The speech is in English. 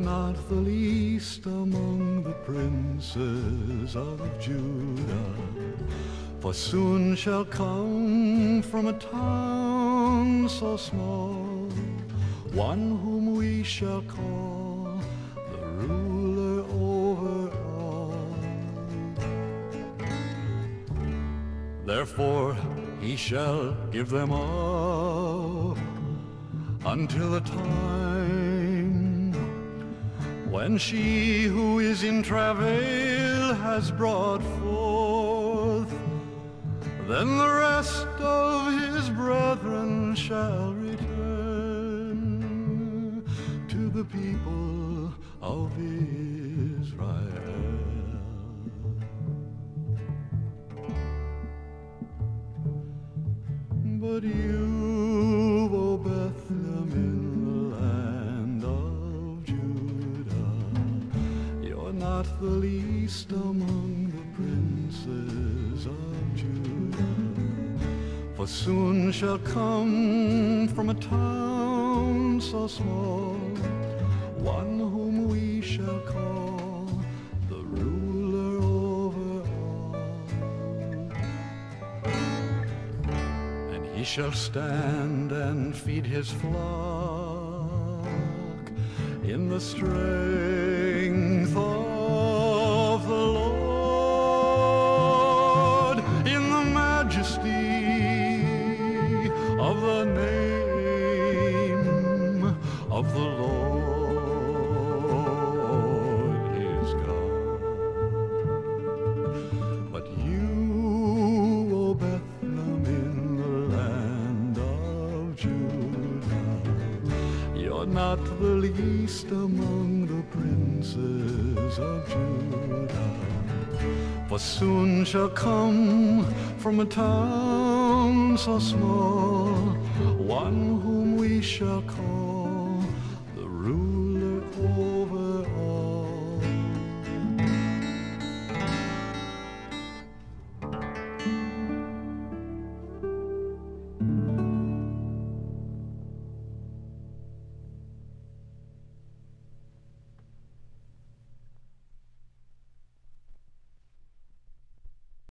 not the least among the princes of Judah, for soon shall come from a town so small one whom we shall call the ruler over all. Therefore he shall give them all until the time when she who is in travail has brought forth. Then the rest of his brethren shall return to the people of Israel. But you, O Bethlehem in the land of Judah, you're not the least among the princes of Judah, for soon shall come from a town so small one whom we shall call the ruler over all. And he shall stand and feed his flock in the strength of the Lord, in the majesty of the name of the Lord his God. But you, O Bethlehem in the land of Judah, you're not the least among the princes of Judah, for soon shall come from a town so small one whom we shall call